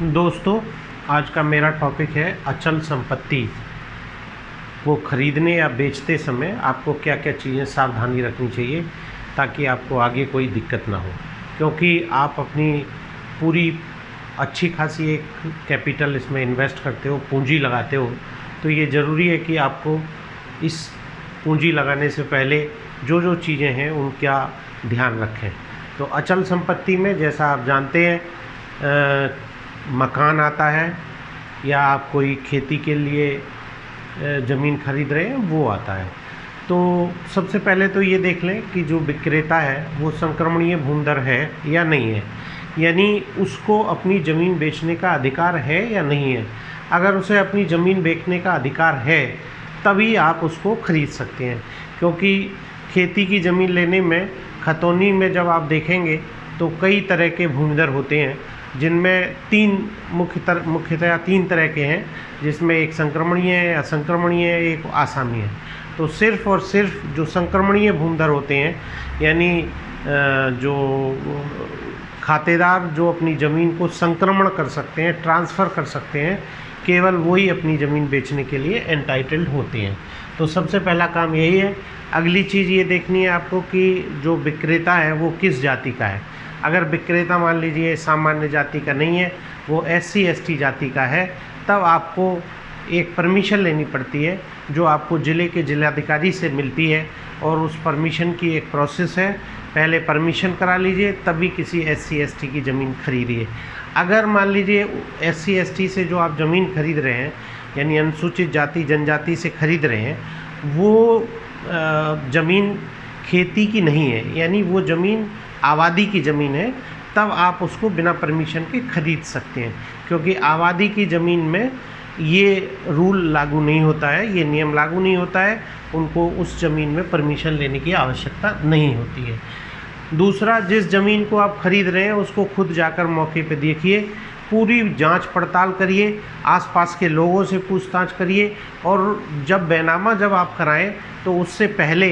दोस्तों, आज का मेरा टॉपिक है अचल संपत्ति को खरीदने या बेचते समय आपको क्या क्या चीज़ें सावधानी रखनी चाहिए ताकि आपको आगे कोई दिक्कत ना हो। क्योंकि आप अपनी पूरी अच्छी खासी एक कैपिटल इसमें इन्वेस्ट करते हो, पूंजी लगाते हो, तो ये ज़रूरी है कि आपको इस पूंजी लगाने से पहले जो जो चीज़ें हैं उनका ध्यान रखें। तो अचल संपत्ति में जैसा आप जानते हैं मकान आता है, या आप कोई खेती के लिए ज़मीन खरीद रहे हैं वो आता है। तो सबसे पहले तो ये देख लें कि जो विक्रेता है वो संक्रमणीय भूमिधर है या नहीं है, यानी उसको अपनी ज़मीन बेचने का अधिकार है या नहीं है। अगर उसे अपनी ज़मीन बेचने का अधिकार है तभी आप उसको खरीद सकते हैं। क्योंकि खेती की ज़मीन लेने में खतौनी में जब आप देखेंगे तो कई तरह के भूमिधर होते हैं, जिनमें मुख्यतया तीन तरह के हैं, जिसमें एक संक्रमणीय है, असंक्रमणीय है, एक आसामी है। तो सिर्फ़ और सिर्फ जो संक्रमणीय भूमिधर होते हैं, यानी जो खातेदार जो अपनी ज़मीन को संक्रमण कर सकते हैं, ट्रांसफ़र कर सकते हैं, केवल वही अपनी ज़मीन बेचने के लिए एंटाइटल्ड होते हैं। तो सबसे पहला काम यही है। अगली चीज़ ये देखनी है आपको कि जो विक्रेता है वो किस जाति का है। अगर विक्रेता मान लीजिए सामान्य जाति का नहीं है, वो SC ST जाति का है, तब आपको एक परमिशन लेनी पड़ती है जो आपको ज़िले के जिलाधिकारी से मिलती है, और उस परमिशन की एक प्रोसेस है। पहले परमिशन करा लीजिए तभी किसी SC ST की ज़मीन खरीदिए। अगर मान लीजिए SC ST से जो आप ज़मीन खरीद रहे हैं, यानी अनुसूचित जाति जनजाति से खरीद रहे हैं, वो ज़मीन खेती की नहीं है, यानी वो ज़मीन आबादी की ज़मीन है, तब आप उसको बिना परमिशन के खरीद सकते हैं। क्योंकि आबादी की ज़मीन में ये रूल लागू नहीं होता है, ये नियम लागू नहीं होता है, उनको उस ज़मीन में परमिशन लेने की आवश्यकता नहीं होती है। दूसरा, जिस ज़मीन को आप खरीद रहे हैं उसको खुद जाकर मौके पे देखिए, पूरी जांच पड़ताल करिए, आसपास के लोगों से पूछताछ करिए, और जब आप कराएं तो उससे पहले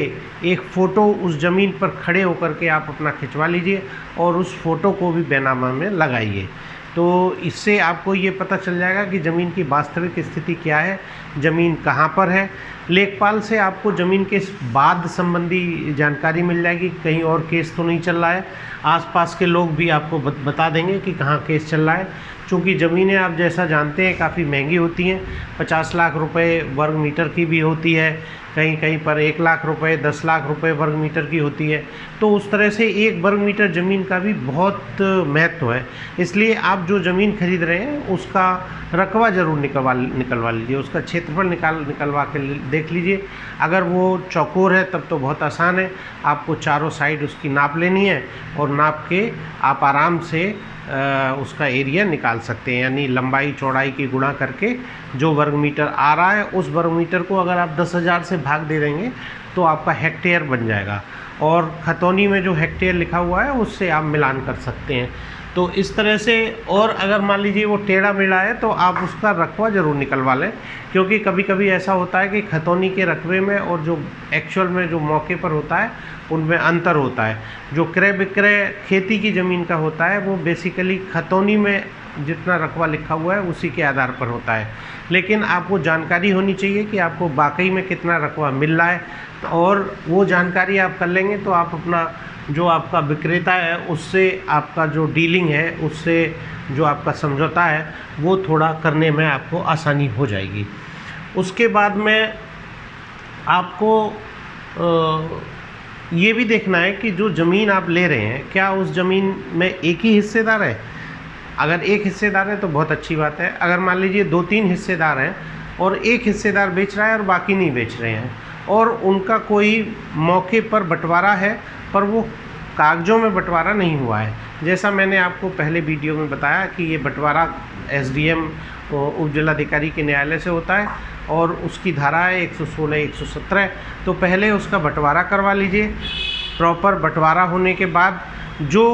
एक फ़ोटो उस ज़मीन पर खड़े होकर के आप अपना खिंचवा लीजिए और उस फ़ोटो को भी बैनामा में लगाइए। तो इससे आपको ये पता चल जाएगा कि ज़मीन की वास्तविक स्थिति क्या है, ज़मीन कहाँ पर है। लेखपाल से आपको ज़मीन के बाद संबंधी जानकारी मिल जाएगी, कहीं और केस तो नहीं चल रहा है। आसपास के लोग भी आपको बता देंगे कि कहाँ केस चल रहा है। चूँकि ज़मीनें आप जैसा जानते हैं काफ़ी महंगी होती हैं, 50 लाख रुपए वर्ग मीटर की भी होती है, कहीं कहीं पर 1 लाख रुपए 10 लाख रुपए वर्ग मीटर की होती है। तो उस तरह से एक वर्ग मीटर ज़मीन का भी बहुत महत्व है। इसलिए आप जो ज़मीन खरीद रहे हैं उसका रकबा ज़रूर निकलवा लीजिए, उसका क्षेत्रफल निकलवा के देख लीजिए। अगर वो चौकोर है तब तो बहुत आसान है, आपको चारों साइड उसकी नाप लेनी है और नाप के आप आराम से उसका एरिया निकाल सकते हैं। यानी लंबाई चौड़ाई की गुणा करके जो वर्ग मीटर आ रहा है उस वर्ग मीटर को अगर आप 10,000 से भाग दे देंगे तो आपका हेक्टेयर बन जाएगा, और खतौनी में जो हेक्टेयर लिखा हुआ है उससे आप मिलान कर सकते हैं। तो इस तरह से, और अगर मान लीजिए वो टेढ़ा मेढ़ा है तो आप उसका रकबा ज़रूर निकलवा लें। क्योंकि कभी कभी ऐसा होता है कि खतौनी के रकबे में और जो एक्चुअल में जो मौके पर होता है उनमें अंतर होता है। जो क्रय विक्रय खेती की ज़मीन का होता है वो बेसिकली खतौनी में जितना रकबा लिखा हुआ है उसी के आधार पर होता है। लेकिन आपको जानकारी होनी चाहिए कि आपको वाकई में कितना रकबा मिल रहा है, और वो जानकारी आप कर लेंगे तो आप अपना जो आपका विक्रेता है उससे आपका जो डीलिंग है, उससे जो आपका समझौता है वो थोड़ा करने में आपको आसानी हो जाएगी। उसके बाद में आपको ये भी देखना है कि जो ज़मीन आप ले रहे हैं क्या उस ज़मीन में एक ही हिस्सेदार है। अगर एक हिस्सेदार है तो बहुत अच्छी बात है। अगर मान लीजिए 2-3 हिस्सेदार हैं और एक हिस्सेदार बेच रहा है और बाकी नहीं बेच रहे हैं, और उनका कोई मौके पर बंटवारा है पर वो कागज़ों में बंटवारा नहीं हुआ है, जैसा मैंने आपको पहले वीडियो में बताया कि ये बंटवारा SDM उप जिलाधिकारी के न्यायालय से होता है, और उसकी धारा है 116 117। तो पहले उसका बंटवारा करवा लीजिए। प्रॉपर बंटवारा होने के बाद जो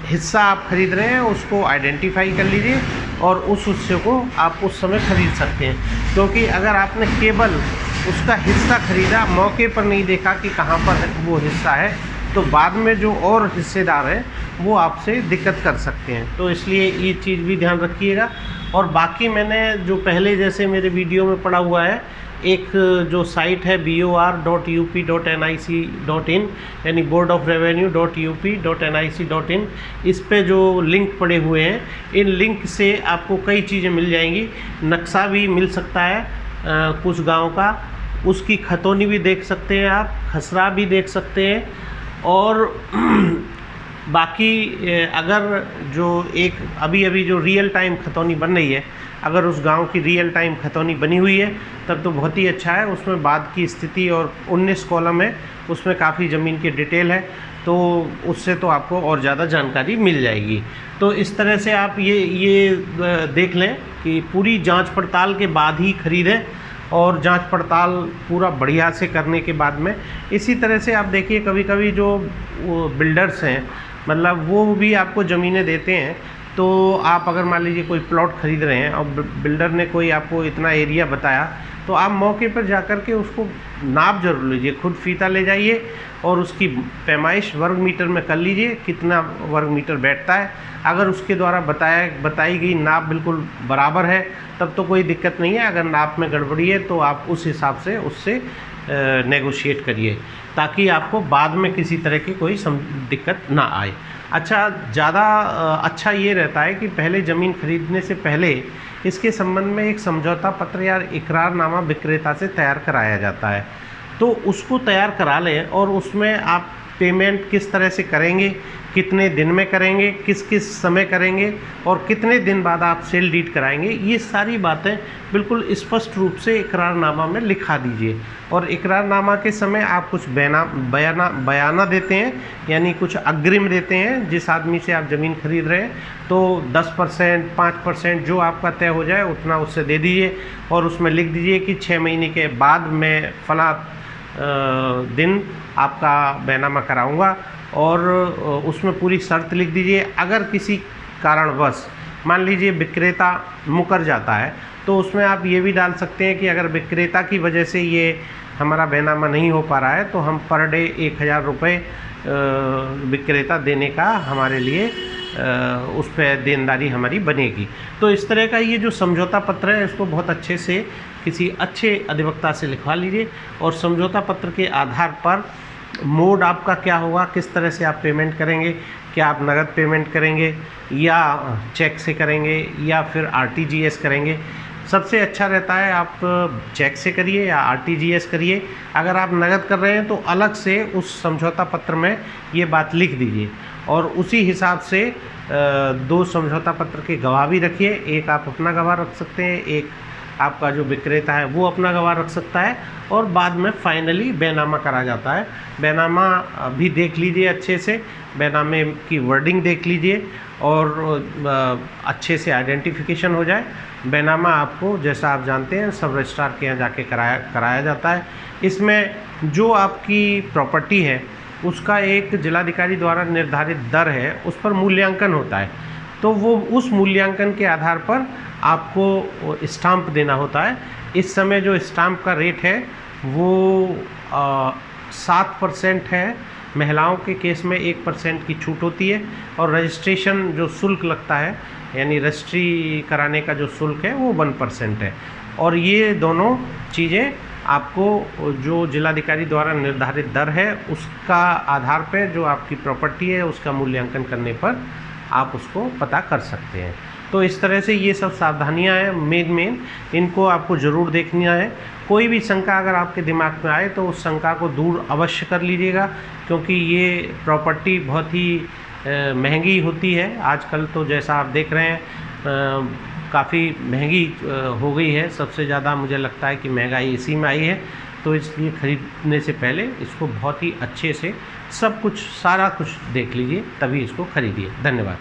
हिस्सा आप खरीद रहे हैं उसको आइडेंटिफाई कर लीजिए, और उस हिस्से को आप उस समय खरीद सकते हैं। क्योंकि अगर आपने केवल उसका हिस्सा खरीदा, मौके पर नहीं देखा कि कहाँ पर वो हिस्सा है, तो बाद में जो और हिस्सेदार हैं वो आपसे दिक्कत कर सकते हैं। तो इसलिए ये चीज़ भी ध्यान रखिएगा। और बाकी मैंने जो पहले जैसे मेरे वीडियो में पढ़ा हुआ है, एक जो साइट है bor.up.nic.in यानी board-of-revenue.up.nic.in, इस पे जो लिंक पड़े हुए हैं, इन लिंक से आपको कई चीज़ें मिल जाएंगी। नक्शा भी मिल सकता है कुछ गांव का, उसकी खतौनी भी देख सकते हैं आप, खसरा भी देख सकते हैं। और बाकी अगर जो एक अभी जो रियल टाइम खतौनी बन रही है, अगर उस गांव की रियल टाइम खतौनी बनी हुई है तब तो बहुत ही अच्छा है। उसमें बाद की स्थिति और 19 कॉलम है, उसमें काफ़ी ज़मीन की डिटेल है, तो उससे तो आपको और ज़्यादा जानकारी मिल जाएगी। तो इस तरह से आप ये देख लें कि पूरी जांच पड़ताल के बाद ही खरीदें, और जांच पड़ताल पूरा बढ़िया से करने के बाद में। इसी तरह से आप देखिए कभी कभी जो बिल्डर्स हैं, मतलब वो भी आपको ज़मीनें देते हैं। तो आप अगर मान लीजिए कोई प्लॉट ख़रीद रहे हैं और बिल्डर ने कोई आपको इतना एरिया बताया, तो आप मौके पर जाकर के उसको नाप जरूर लीजिए, खुद फीता ले जाइए और उसकी पैमाइश वर्ग मीटर में कर लीजिए, कितना वर्ग मीटर बैठता है। अगर उसके द्वारा बताई गई नाप बिल्कुल बराबर है तब तो कोई दिक्कत नहीं है। अगर नाप में गड़बड़ी है तो आप उस हिसाब से उससे नेगोशिएट करिए, ताकि आपको बाद में किसी तरह की कोई दिक्कत ना आए। अच्छा, ज़्यादा अच्छा ये रहता है कि पहले ज़मीन खरीदने से पहले इसके संबंध में एक समझौता पत्र या इकरारनामा विक्रेता से तैयार कराया जाता है। तो उसको तैयार करा लें और उसमें आप पेमेंट किस तरह से करेंगे, कितने दिन में करेंगे, किस किस समय करेंगे और कितने दिन बाद आप सेल डीड कराएंगे, ये सारी बातें बिल्कुल स्पष्ट रूप से इकरारनामा में लिखा दीजिए। और इकरारनामा के समय आप कुछ बयाना देते हैं, यानी कुछ अग्रिम देते हैं। जिस आदमी से आप ज़मीन खरीद रहे हैं तो 10%, 5% जो आपका तय हो जाए उतना उससे दे दीजिए, और उसमें लिख दीजिए कि 6 महीने के बाद मैं फला दिन आपका बैनामा कराऊंगा, और उसमें पूरी शर्त लिख दीजिए। अगर किसी कारणवश मान लीजिए विक्रेता मुकर जाता है, तो उसमें आप ये भी डाल सकते हैं कि अगर विक्रेता की वजह से ये हमारा बैनामा नहीं हो पा रहा है तो हम पर डे 1000 रुपये विक्रेता देने का हमारे लिए उस पर देनदारी हमारी बनेगी। तो इस तरह का ये जो समझौता पत्र है, इसको बहुत अच्छे से किसी अच्छे अधिवक्ता से लिखवा लीजिए, और समझौता पत्र के आधार पर मोड आपका क्या होगा, किस तरह से आप पेमेंट करेंगे, क्या आप नगद पेमेंट करेंगे या चेक से करेंगे या फिर आरटीजीएस करेंगे। सबसे अच्छा रहता है आप चेक से करिए या आरटीजीएस करिए। अगर आप नगद कर रहे हैं तो अलग से उस समझौता पत्र में ये बात लिख दीजिए, और उसी हिसाब से 2 समझौता पत्र के गवाह भी रखिए। एक आप अपना गवाह रख सकते हैं, एक आपका जो विक्रेता है वो अपना गवाह रख सकता है, और बाद में फाइनली बैनामा करा जाता है। बैनामा भी देख लीजिए अच्छे से, बैनामे की वर्डिंग देख लीजिए, और अच्छे से आइडेंटिफिकेशन हो जाए। बैनामा आपको, जैसा आप जानते हैं, सब रजिस्ट्रार के यहाँ जाके कराया जाता है। इसमें जो आपकी प्रॉपर्टी है उसका एक जिलाधिकारी द्वारा निर्धारित दर है, उस पर मूल्यांकन होता है। तो वो उस मूल्यांकन के आधार पर आपको स्टाम्प देना होता है। इस समय जो स्टाम्प का रेट है वो 7% है। महिलाओं के केस में 1% की छूट होती है, और रजिस्ट्रेशन जो शुल्क लगता है, यानी रजिस्ट्री कराने का जो शुल्क है वो 1% है। और ये दोनों चीज़ें आपको जो जिलाधिकारी द्वारा निर्धारित दर है उसका आधार पे जो आपकी प्रॉपर्टी है उसका मूल्यांकन करने पर आप उसको पता कर सकते हैं। तो इस तरह से ये सब सावधानियां हैं मेन इनको आपको ज़रूर देखना है। कोई भी शंका अगर आपके दिमाग में आए तो उस शंका को दूर अवश्य कर लीजिएगा, क्योंकि ये प्रॉपर्टी बहुत ही महंगी होती है आजकल। तो जैसा आप देख रहे हैं काफ़ी महंगी हो गई है। सबसे ज़्यादा मुझे लगता है कि महंगाई इसी में आई है। तो इसलिए ख़रीदने से पहले इसको बहुत ही अच्छे से सब कुछ सारा कुछ देख लीजिए, तभी इसको ख़रीदिए। धन्यवाद।